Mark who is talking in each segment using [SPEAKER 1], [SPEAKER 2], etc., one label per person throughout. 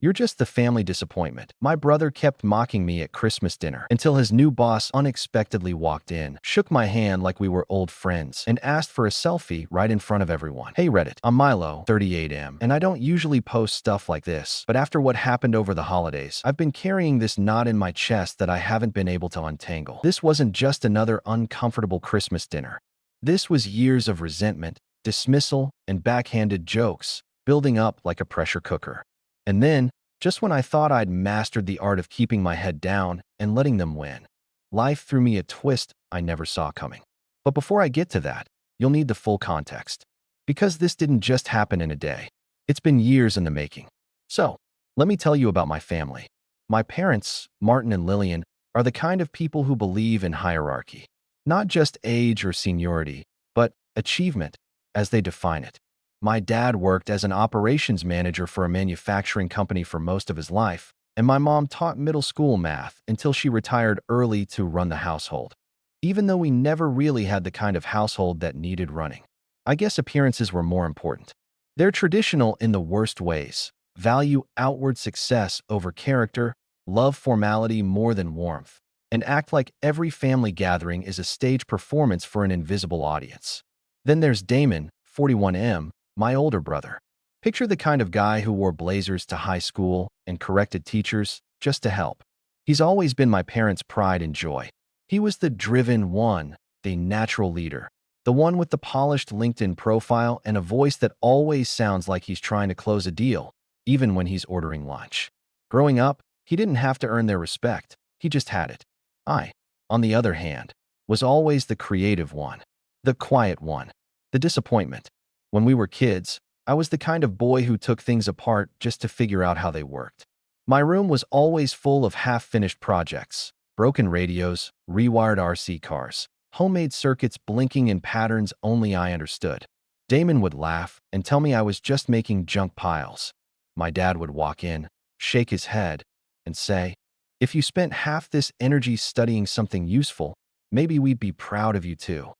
[SPEAKER 1] You're just the family disappointment. My brother kept mocking me at Christmas dinner until his new boss unexpectedly walked in, shook my hand like we were old friends, and asked for a selfie right in front of everyone. Hey Reddit, I'm Milo, 38M, and I don't usually post stuff like this, but after what happened over the holidays, I've been carrying this knot in my chest that I haven't been able to untangle. This wasn't just another uncomfortable Christmas dinner. This was years of resentment, dismissal, and backhanded jokes, building up like a pressure cooker. And then, just when I thought I'd mastered the art of keeping my head down and letting them win, life threw me a twist I never saw coming. But before I get to that, you'll need the full context. Because this didn't just happen in a day. It's been years in the making. So, let me tell you about my family. My parents, Martin and Lillian, are the kind of people who believe in hierarchy. Not just age or seniority, but achievement, as they define it. My dad worked as an operations manager for a manufacturing company for most of his life, and my mom taught middle school math until she retired early to run the household. Even though we never really had the kind of household that needed running. I guess appearances were more important. They're traditional in the worst ways, value outward success over character, love formality more than warmth, and act like every family gathering is a stage performance for an invisible audience. Then there's Damon, 41M, my older brother. Picture the kind of guy who wore blazers to high school and corrected teachers just to help. He's always been my parents' pride and joy. He was the driven one, the natural leader, the one with the polished LinkedIn profile and a voice that always sounds like he's trying to close a deal, even when he's ordering lunch. Growing up, he didn't have to earn their respect. He just had it. I, on the other hand, was always the creative one, the quiet one, the disappointment. When we were kids, I was the kind of boy who took things apart just to figure out how they worked. My room was always full of half-finished projects, broken radios, rewired RC cars, homemade circuits blinking in patterns only I understood. Damon would laugh and tell me I was just making junk piles. My dad would walk in, shake his head, and say, "If you spent half this energy studying something useful, maybe we'd be proud of you too."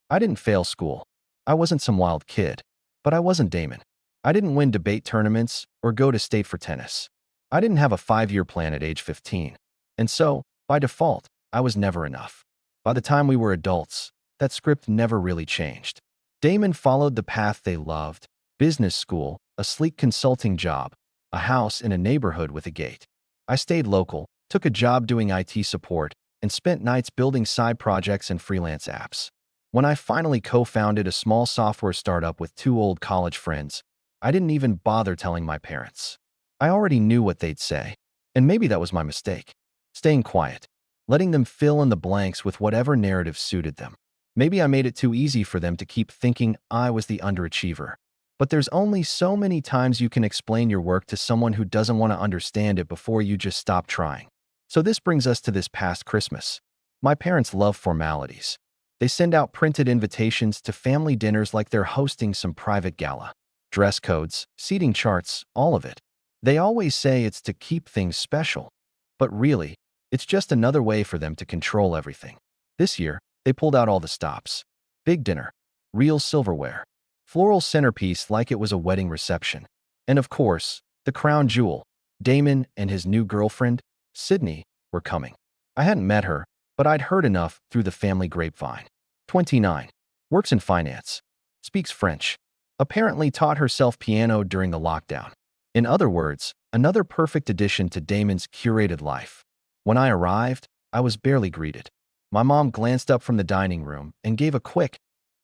[SPEAKER 1] I didn't fail school. I wasn't some wild kid, but I wasn't Damon. I didn't win debate tournaments or go to state for tennis. I didn't have a 5-year plan at age 15. And so, by default, I was never enough. By the time we were adults, that script never really changed. Damon followed the path they loved: business school, a sleek consulting job, a house in a neighborhood with a gate. I stayed local, took a job doing IT support, and spent nights building side projects and freelance apps. When I finally co-founded a small software startup with 2 old college friends, I didn't even bother telling my parents. I already knew what they'd say, and maybe that was my mistake. Staying quiet, letting them fill in the blanks with whatever narrative suited them. Maybe I made it too easy for them to keep thinking I was the underachiever. But there's only so many times you can explain your work to someone who doesn't want to understand it before you just stop trying. So this brings us to this past Christmas. My parents love formalities. They send out printed invitations to family dinners like they're hosting some private gala. Dress codes, seating charts, all of it. They always say it's to keep things special. But really, it's just another way for them to control everything. This year, they pulled out all the stops. Big dinner, real silverware, floral centerpiece like it was a wedding reception. And of course, the crown jewel, Damon and his new girlfriend, Sydney, were coming. I hadn't met her, but I'd heard enough through the family grapevine. 29. Works in finance. Speaks French. Apparently taught herself piano during the lockdown. In other words, another perfect addition to Damon's curated life. When I arrived, I was barely greeted. My mom glanced up from the dining room and gave a quick,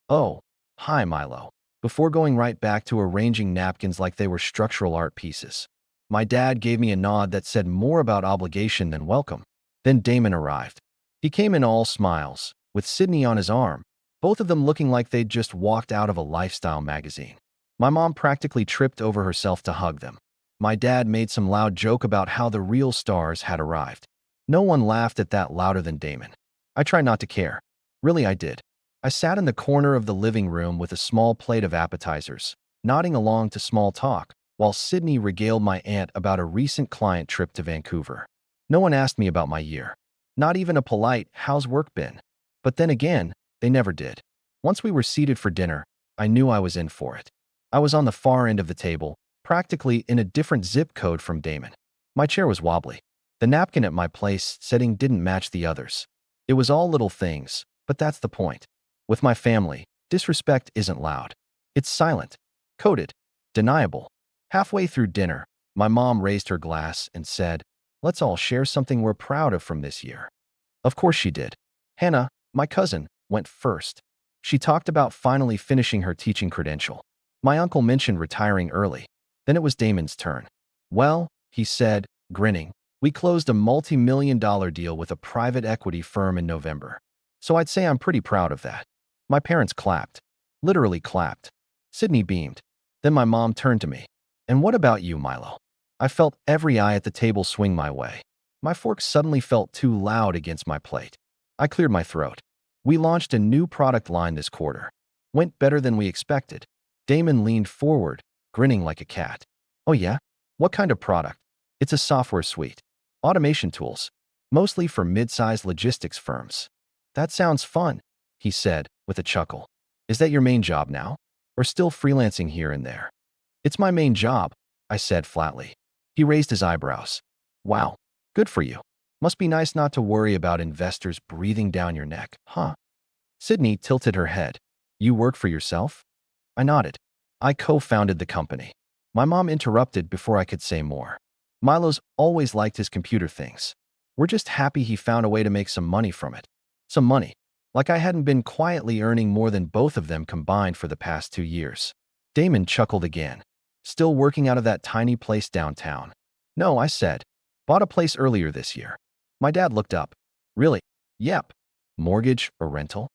[SPEAKER 1] "Oh, hi Milo," before going right back to arranging napkins like they were structural art pieces. My dad gave me a nod that said more about obligation than welcome. Then Damon arrived. He came in all smiles, with Sydney on his arm, both of them looking like they'd just walked out of a lifestyle magazine. My mom practically tripped over herself to hug them. My dad made some loud joke about how the real stars had arrived. No one laughed at that louder than Damon. I tried not to care. Really, I did. I sat in the corner of the living room with a small plate of appetizers, nodding along to small talk, while Sydney regaled my aunt about a recent client trip to Vancouver. No one asked me about my year. Not even a polite, "How's work been?" But then again, they never did. Once we were seated for dinner, I knew I was in for it. I was on the far end of the table, practically in a different zip code from Damon. My chair was wobbly. The napkin at my place setting didn't match the others. It was all little things, but that's the point. With my family, disrespect isn't loud. It's silent, coded, deniable. Halfway through dinner, my mom raised her glass and said, "Let's all share something we're proud of from this year." Of course she did. Hannah, my cousin, went first. She talked about finally finishing her teaching credential. My uncle mentioned retiring early. Then it was Damon's turn. "Well," he said, grinning, "we closed a multi-million-dollar deal with a private equity firm in November. So I'd say I'm pretty proud of that." My parents clapped. Literally clapped. Sydney beamed. Then my mom turned to me. "And what about you, Milo?" I felt every eye at the table swing my way. My fork suddenly felt too loud against my plate. I cleared my throat. "We launched a new product line this quarter. Went better than we expected." Damon leaned forward, grinning like a cat. "Oh yeah? What kind of product?" "It's a software suite. Automation tools. Mostly for mid-sized logistics firms." "That sounds fun," he said, with a chuckle. "Is that your main job now? Or still freelancing here and there?" "It's my main job," I said flatly. He raised his eyebrows. "Wow, good for you. Must be nice not to worry about investors breathing down your neck, huh?" Sydney tilted her head. "You work for yourself?" I nodded. "I co-founded the company." My mom interrupted before I could say more. "Milo's always liked his computer things. We're just happy he found a way to make some money from it." Some money. Like I hadn't been quietly earning more than both of them combined for the past 2 years. Damon chuckled again. "Still working out of that tiny place downtown?" "No," I said. "Bought a place earlier this year." My dad looked up. "Really?" "Yep." "Mortgage or rental?"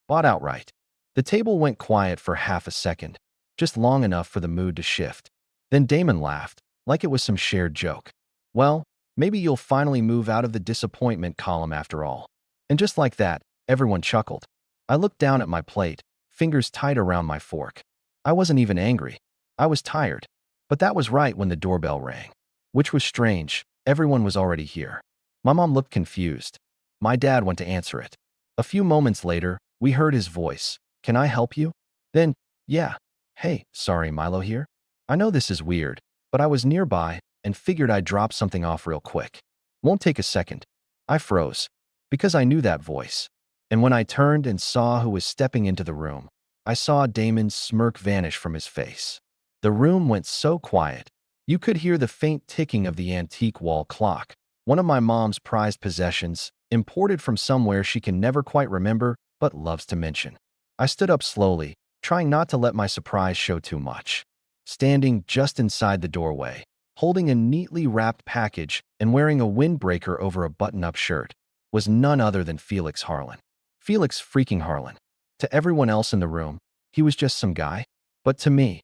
[SPEAKER 1] "Bought outright." The table went quiet for half a second, just long enough for the mood to shift. Then Damon laughed, like it was some shared joke. "Well, maybe you'll finally move out of the disappointment column after all." And just like that, everyone chuckled. I looked down at my plate, fingers tight around my fork. I wasn't even angry. I was tired. But that was right when the doorbell rang. Which was strange. Everyone was already here. My mom looked confused. My dad went to answer it. A few moments later, we heard his voice. "Can I help you?" Then, "Yeah. Hey, sorry, Milo here. I know this is weird, but I was nearby and figured I'd drop something off real quick. Won't take a second." I froze, because I knew that voice. And when I turned and saw who was stepping into the room, I saw Damon's smirk vanish from his face. The room went so quiet. You could hear the faint ticking of the antique wall clock, one of my mom's prized possessions, imported from somewhere she can never quite remember but loves to mention. I stood up slowly, trying not to let my surprise show too much. Standing just inside the doorway, holding a neatly wrapped package and wearing a windbreaker over a button-up shirt, was none other than Felix Harlan. Felix freaking Harlan. To everyone else in the room, he was just some guy. But to me,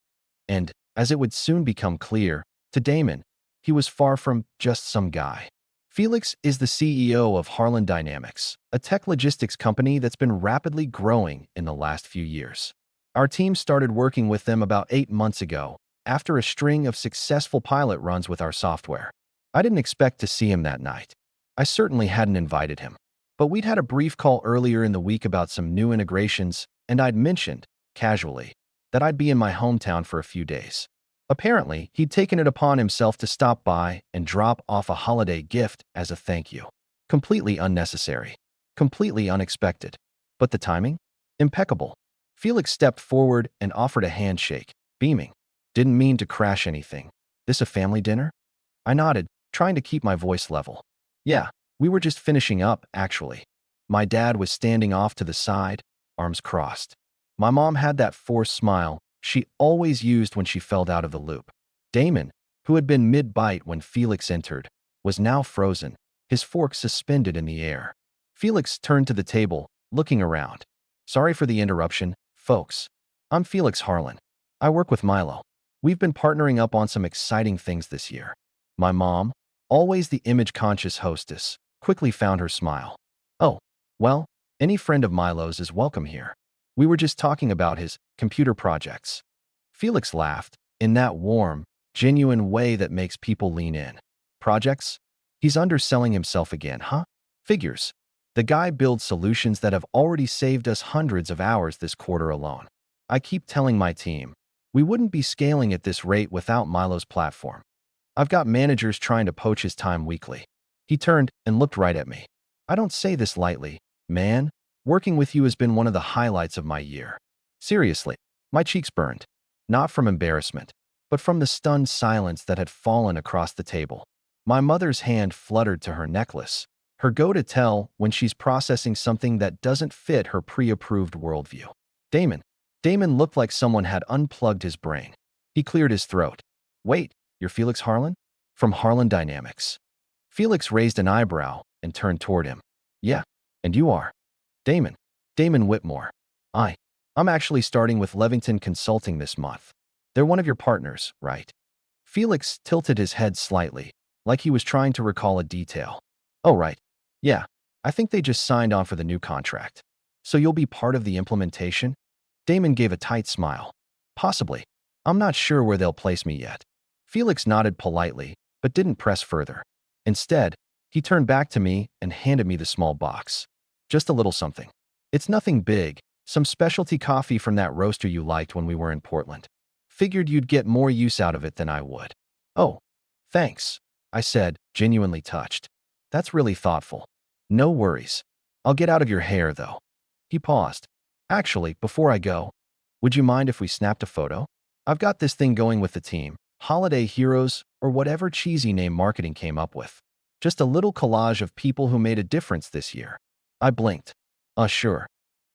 [SPEAKER 1] and, as it would soon become clear, to Damon, he was far from just some guy. Felix is the CEO of Harlan Dynamics, a tech logistics company that's been rapidly growing in the last few years. Our team started working with them about 8 months ago, after a string of successful pilot runs with our software. I didn't expect to see him that night. I certainly hadn't invited him. But we'd had a brief call earlier in the week about some new integrations, and I'd mentioned, casually, that I'd be in my hometown for a few days. Apparently, he'd taken it upon himself to stop by and drop off a holiday gift as a thank you. Completely unnecessary. Completely unexpected. But the timing? Impeccable. Felix stepped forward and offered a handshake, beaming. "Didn't mean to crash anything. This a family dinner?" I nodded, trying to keep my voice level. "Yeah, we were just finishing up, actually." My dad was standing off to the side, arms crossed. My mom had that forced smile she always used when she felt out of the loop. Damon, who had been mid-bite when Felix entered, was now frozen, his fork suspended in the air. Felix turned to the table, looking around. "Sorry for the interruption, folks. I'm Felix Harlan. I work with Milo. We've been partnering up on some exciting things this year." My mom, always the image-conscious hostess, quickly found her smile. "Oh, well, any friend of Milo's is welcome here. We were just talking about his computer projects." Felix laughed, in that warm, genuine way that makes people lean in. "Projects? He's underselling himself again, huh? Figures. The guy builds solutions that have already saved us hundreds of hours this quarter alone. I keep telling my team, We wouldn't be scaling at this rate without Milo's platform. I've got managers trying to poach his time weekly. He turned and looked right at me. I don't say this lightly, man. Working with you has been one of the highlights of my year. Seriously, my cheeks burned. Not from embarrassment, but from the stunned silence that had fallen across the table. My mother's hand fluttered to her necklace, her go-to-tell when she's processing something that doesn't fit her pre-approved worldview. Damon. Damon looked like someone had unplugged his brain. He cleared his throat. Wait, you're Felix Harlan? From Harlan Dynamics. Felix raised an eyebrow and turned toward him. Yeah, and you are? Damon. Damon Whitmore. I'm actually starting with Levington Consulting this month. They're one of your partners, right? Felix tilted his head slightly, like he was trying to recall a detail. Oh, right. Yeah, I think they just signed on for the new contract. So you'll be part of the implementation? Damon gave a tight smile. Possibly. I'm not sure where they'll place me yet. Felix nodded politely, but didn't press further. Instead, he turned back to me and handed me the small box. Just a little something. It's nothing big, some specialty coffee from that roaster you liked when we were in Portland. Figured you'd get more use out of it than I would. Oh, thanks, I said, genuinely touched. That's really thoughtful. No worries. I'll get out of your hair, though. He paused. Actually, before I go, would you mind if we snapped a photo? I've got this thing going with the team, Holiday Heroes, or whatever cheesy name marketing came up with. Just a little collage of people who made a difference this year. I blinked. Sure.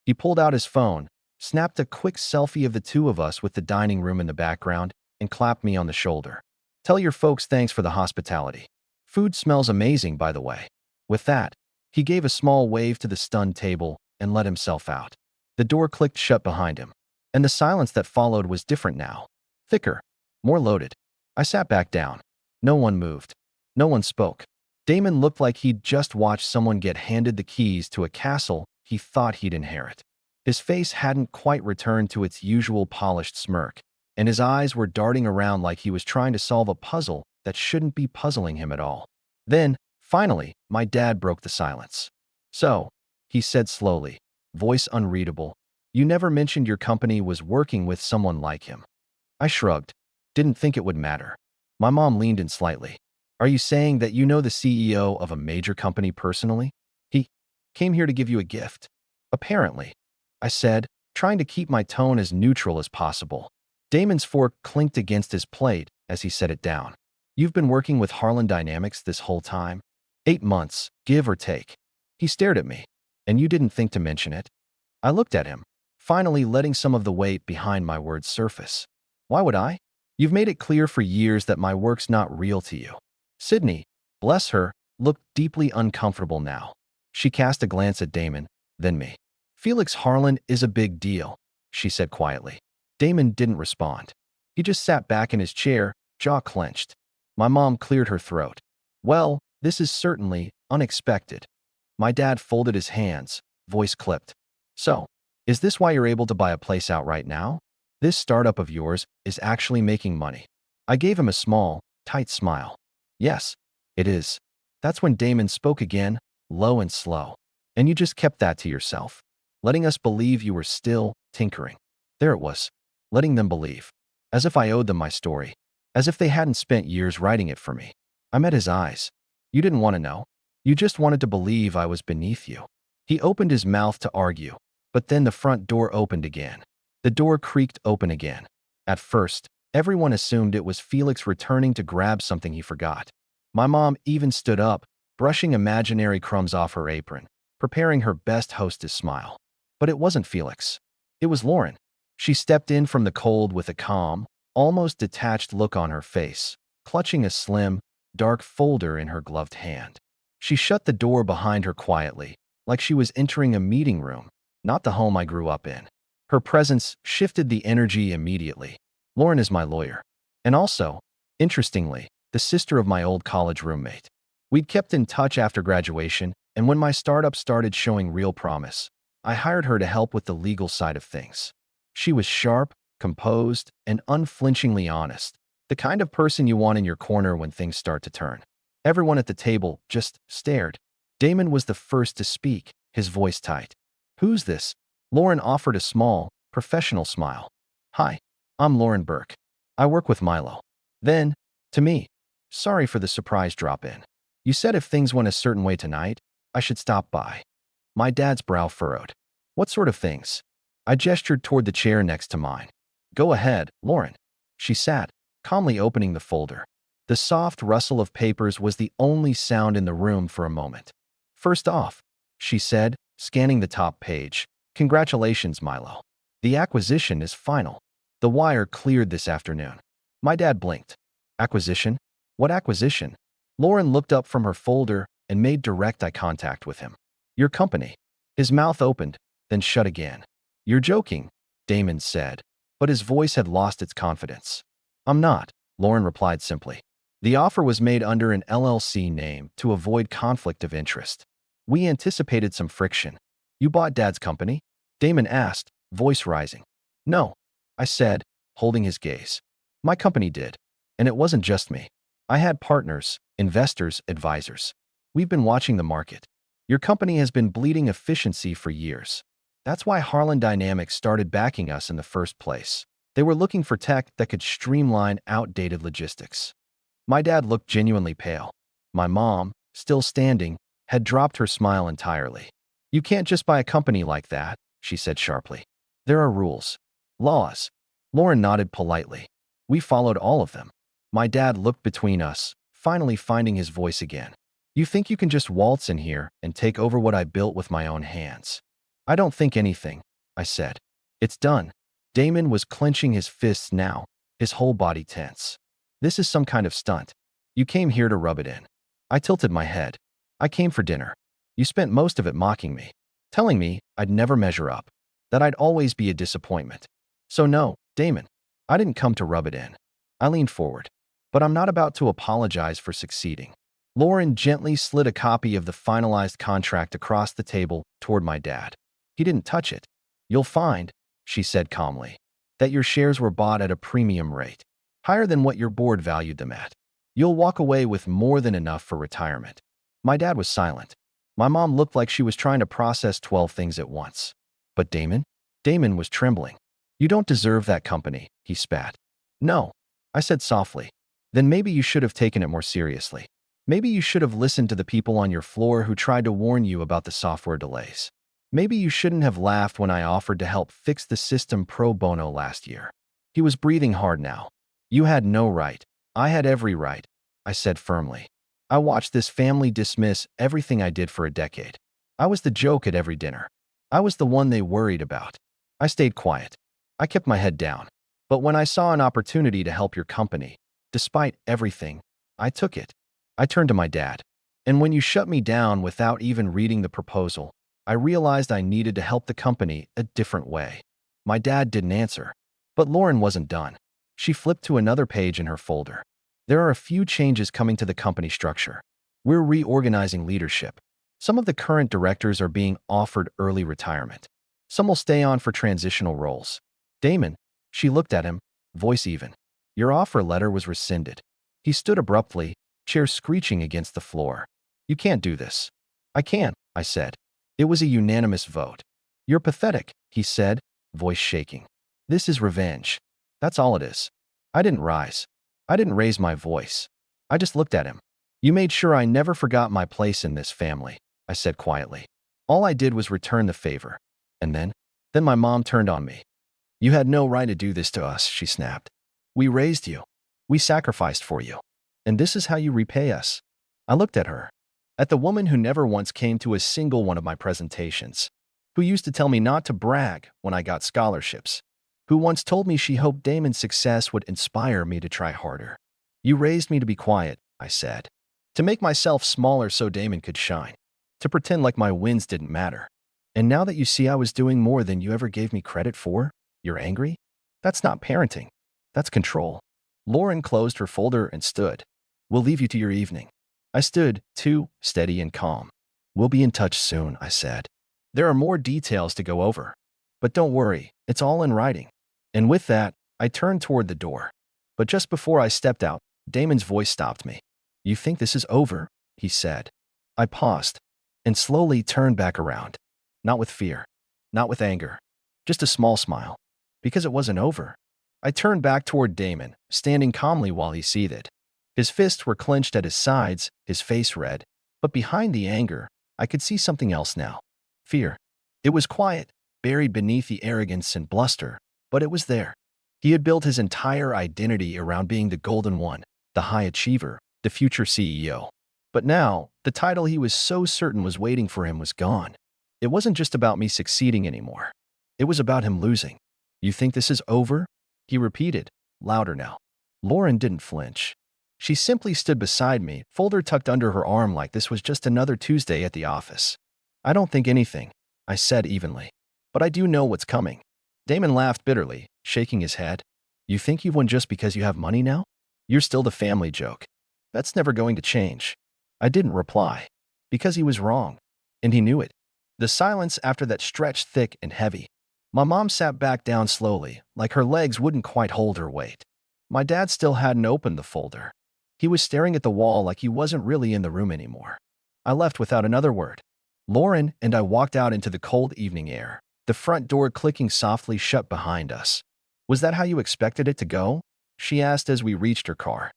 [SPEAKER 1] He pulled out his phone, snapped a quick selfie of the two of us with the dining room in the background, and clapped me on the shoulder. Tell your folks thanks for the hospitality. Food smells amazing, by the way. With that, he gave a small wave to the stunned table and let himself out. The door clicked shut behind him, and the silence that followed was different now. Thicker, more loaded. I sat back down. No one moved. No one spoke. Damon looked like he'd just watched someone get handed the keys to a castle he thought he'd inherit. His face hadn't quite returned to its usual polished smirk, and his eyes were darting around like he was trying to solve a puzzle that shouldn't be puzzling him at all. Then, finally, my dad broke the silence. So, he said slowly, voice unreadable, you never mentioned your company was working with someone like him. I shrugged. Didn't think it would matter. My mom leaned in slightly. Are you saying that you know the CEO of a major company personally? He came here to give you a gift. Apparently, I said, trying to keep my tone as neutral as possible. Damon's fork clinked against his plate as he set it down. You've been working with Harlan Dynamics this whole time? 8 months, give or take. He stared at me. And you didn't think to mention it? I looked at him, finally letting some of the weight behind my words surface. Why would I? You've made it clear for years that my work's not real to you. Sydney, bless her, looked deeply uncomfortable now. She cast a glance at Damon, then me. Felix Harlan is a big deal, she said quietly. Damon didn't respond. He just sat back in his chair, jaw clenched. My mom cleared her throat. Well, this is certainly unexpected. My dad folded his hands, voice clipped. So, is this why you're able to buy a place outright now? This startup of yours is actually making money. I gave him a small, tight smile. Yes, it is. That's when Damon spoke again, low and slow. And you just kept that to yourself, letting us believe you were still tinkering. There it was, letting them believe. As if I owed them my story. As if they hadn't spent years writing it for me. I met his eyes. You didn't want to know. You just wanted to believe I was beneath you. He opened his mouth to argue, but then the front door opened again. The door creaked open again. At first, everyone assumed it was Felix returning to grab something he forgot. My mom even stood up, brushing imaginary crumbs off her apron, preparing her best hostess smile. But it wasn't Felix. It was Lauren. She stepped in from the cold with a calm, almost detached look on her face, clutching a slim, dark folder in her gloved hand. She shut the door behind her quietly, like she was entering a meeting room, not the home I grew up in. Her presence shifted the energy immediately. Lauren is my lawyer. And also, interestingly, the sister of my old college roommate. We'd kept in touch after graduation, and when my startup started showing real promise, I hired her to help with the legal side of things. She was sharp, composed, and unflinchingly honest, the kind of person you want in your corner when things start to turn. Everyone at the table just stared. Damon was the first to speak, his voice tight. Who's this? Lauren offered a small, professional smile. Hi. I'm Lauren Burke. I work with Milo. Then, to me, sorry for the surprise drop-in. You said if things went a certain way tonight, I should stop by. My dad's brow furrowed. What sort of things? I gestured toward the chair next to mine. Go ahead, Lauren. She sat, calmly opening the folder. The soft rustle of papers was the only sound in the room for a moment. First off, she said, scanning the top page. Congratulations, Milo. The acquisition is final. The wire cleared this afternoon. My dad blinked. Acquisition? What acquisition? Lauren looked up from her folder and made direct eye contact with him. Your company. His mouth opened, then shut again. You're joking, Damon said, but his voice had lost its confidence. I'm not, Lauren replied simply. The offer was made under an LLC name to avoid conflict of interest. We anticipated some friction. You bought Dad's company? Damon asked, voice rising. No, I said, holding his gaze. My company did. And it wasn't just me. I had partners, investors, advisors. We've been watching the market. Your company has been bleeding efficiency for years. That's why Harlan Dynamics started backing us in the first place. They were looking for tech that could streamline outdated logistics. My dad looked genuinely pale. My mom, still standing, had dropped her smile entirely. You can't just buy a company like that, she said sharply. There are rules. Laws. Lauren nodded politely. We followed all of them. My dad looked between us, finally finding his voice again. You think you can just waltz in here and take over what I built with my own hands? I don't think anything, I said. It's done. Damon was clenching his fists now, his whole body tense. This is some kind of stunt. You came here to rub it in. I tilted my head. I came for dinner. You spent most of it mocking me, telling me I'd never measure up, that I'd always be a disappointment. So no, Damon, I didn't come to rub it in. I leaned forward. But I'm not about to apologize for succeeding. Lauren gently slid a copy of the finalized contract across the table toward my dad. He didn't touch it. You'll find, she said calmly, that your shares were bought at a premium rate, higher than what your board valued them at. You'll walk away with more than enough for retirement. My dad was silent. My mom looked like she was trying to process 12 things at once. But Damon? Damon was trembling. You don't deserve that company, he spat. No, I said softly. Then maybe you should have taken it more seriously. Maybe you should have listened to the people on your floor who tried to warn you about the software delays. Maybe you shouldn't have laughed when I offered to help fix the system pro bono last year. He was breathing hard now. You had no right. I had every right, I said firmly. I watched this family dismiss everything I did for a decade. I was the joke at every dinner. I was the one they worried about. I stayed quiet. I kept my head down. But when I saw an opportunity to help your company, despite everything, I took it. I turned to my dad. And when you shut me down without even reading the proposal, I realized I needed to help the company a different way. My dad didn't answer. But Lauren wasn't done. She flipped to another page in her folder. There are a few changes coming to the company structure. We're reorganizing leadership. Some of the current directors are being offered early retirement. Some will stay on for transitional roles. Damon, she looked at him, voice even. Your offer letter was rescinded. He stood abruptly, chair screeching against the floor. You can't do this. I can't, I said. It was a unanimous vote. You're pathetic, he said, voice shaking. This is revenge. That's all it is. I didn't rise. I didn't raise my voice. I just looked at him. You made sure I never forgot my place in this family, I said quietly. All I did was return the favor. And then my mom turned on me. You had no right to do this to us, she snapped. We raised you. We sacrificed for you. And this is how you repay us. I looked at her. At the woman who never once came to a single one of my presentations. Who used to tell me not to brag when I got scholarships. Who once told me she hoped Damon's success would inspire me to try harder. You raised me to be quiet, I said. To make myself smaller so Damon could shine. To pretend like my wins didn't matter. And now that you see I was doing more than you ever gave me credit for, you're angry? That's not parenting. That's control. Lauren closed her folder and stood. We'll leave you to your evening. I stood, too, steady and calm. We'll be in touch soon, I said. There are more details to go over. But don't worry, it's all in writing. And with that, I turned toward the door. But just before I stepped out, Damon's voice stopped me. You think this is over? He said. I paused and slowly turned back around. Not with fear, not with anger, just a small smile. Because it wasn't over. I turned back toward Damon, standing calmly while he seethed. His fists were clenched at his sides, his face red. But behind the anger, I could see something else now. Fear. It was quiet, buried beneath the arrogance and bluster, but it was there. He had built his entire identity around being the golden one, the high achiever, the future CEO. But now, the title he was so certain was waiting for him was gone. It wasn't just about me succeeding anymore. It was about him losing. "You think this is over?" he repeated, louder now. Lauren didn't flinch. She simply stood beside me, folder tucked under her arm like this was just another Tuesday at the office. "I don't think anything," I said evenly. "But I do know what's coming." Damon laughed bitterly, shaking his head. "You think you've won just because you have money now? You're still the family joke. That's never going to change." I didn't reply. Because he was wrong. And he knew it. The silence after that stretched thick and heavy. My mom sat back down slowly, like her legs wouldn't quite hold her weight. My dad still hadn't opened the folder. He was staring at the wall like he wasn't really in the room anymore. I left without another word. Lauren and I walked out into the cold evening air, the front door clicking softly shut behind us. "Was that how you expected it to go?" she asked as we reached her car.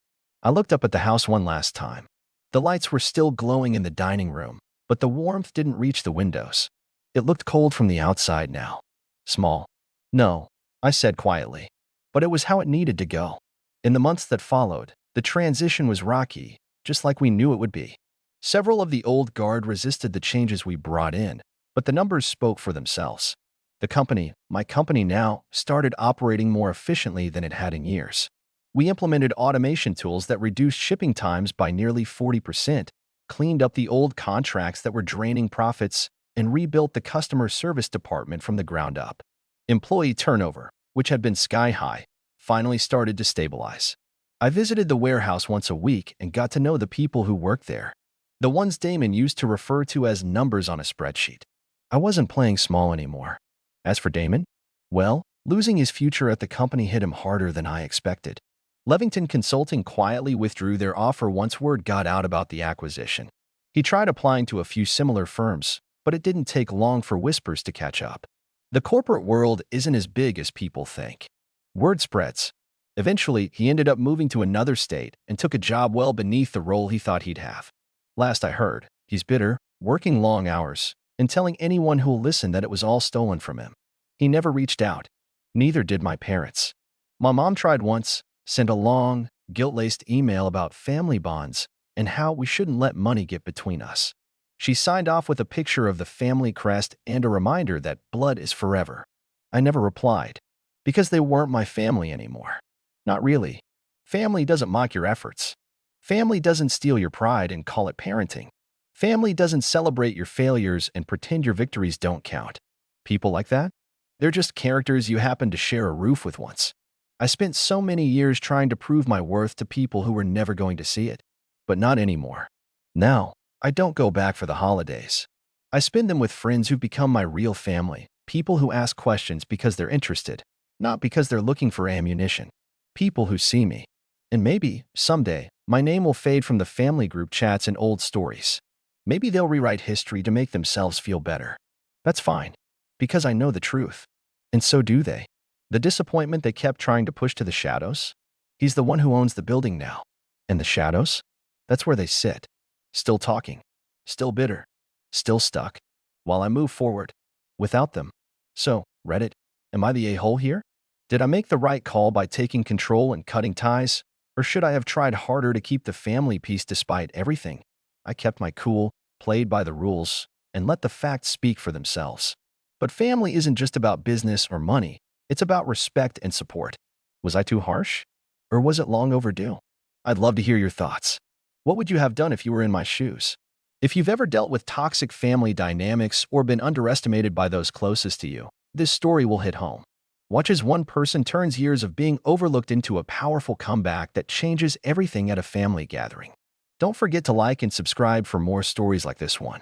[SPEAKER 1] I looked up at the house one last time. The lights were still glowing in the dining room, but the warmth didn't reach the windows. It looked cold from the outside now. Small. "No," I said quietly. But it was how it needed to go. In the months that followed, the transition was rocky, just like we knew it would be. Several of the old guard resisted the changes we brought in, but the numbers spoke for themselves. The company, my company now, started operating more efficiently than it had in years. We implemented automation tools that reduced shipping times by nearly 40%, cleaned up the old contracts that were draining profits, and rebuilt the customer service department from the ground up. Employee turnover, which had been sky-high, finally started to stabilize. I visited the warehouse once a week and got to know the people who worked there. The ones Damon used to refer to as numbers on a spreadsheet. I wasn't playing small anymore. As for Damon, well, losing his future at the company hit him harder than I expected. Levington Consulting quietly withdrew their offer once word got out about the acquisition. He tried applying to a few similar firms, but it didn't take long for whispers to catch up. The corporate world isn't as big as people think. Word spreads. Eventually, he ended up moving to another state and took a job well beneath the role he thought he'd have. Last I heard, he's bitter, working long hours, and telling anyone who'll listen that it was all stolen from him. He never reached out. Neither did my parents. My mom tried once, sent a long, guilt-laced email about family bonds and how we shouldn't let money get between us. She signed off with a picture of the family crest and a reminder that blood is forever. I never replied. Because they weren't my family anymore. Not really. Family doesn't mock your efforts. Family doesn't steal your pride and call it parenting. Family doesn't celebrate your failures and pretend your victories don't count. People like that? They're just characters you happen to share a roof with once. I spent so many years trying to prove my worth to people who were never going to see it. But not anymore. Now, I don't go back for the holidays. I spend them with friends who've become my real family, people who ask questions because they're interested, not because they're looking for ammunition. People who see me. And maybe, someday, my name will fade from the family group chats and old stories. Maybe they'll rewrite history to make themselves feel better. That's fine. Because I know the truth. And so do they. The disappointment they kept trying to push to the shadows? He's the one who owns the building now. And the shadows? That's where they sit. Still talking. Still bitter. Still stuck. While I move forward. Without them. So, Reddit, am I the a-hole here? Did I make the right call by taking control and cutting ties? Or should I have tried harder to keep the family peace despite everything? I kept my cool, played by the rules, and let the facts speak for themselves. But family isn't just about business or money. It's about respect and support. Was I too harsh? Or was it long overdue? I'd love to hear your thoughts. What would you have done if you were in my shoes? If you've ever dealt with toxic family dynamics or been underestimated by those closest to you, this story will hit home. Watch as one person turns years of being overlooked into a powerful comeback that changes everything at a family gathering. Don't forget to like and subscribe for more stories like this one.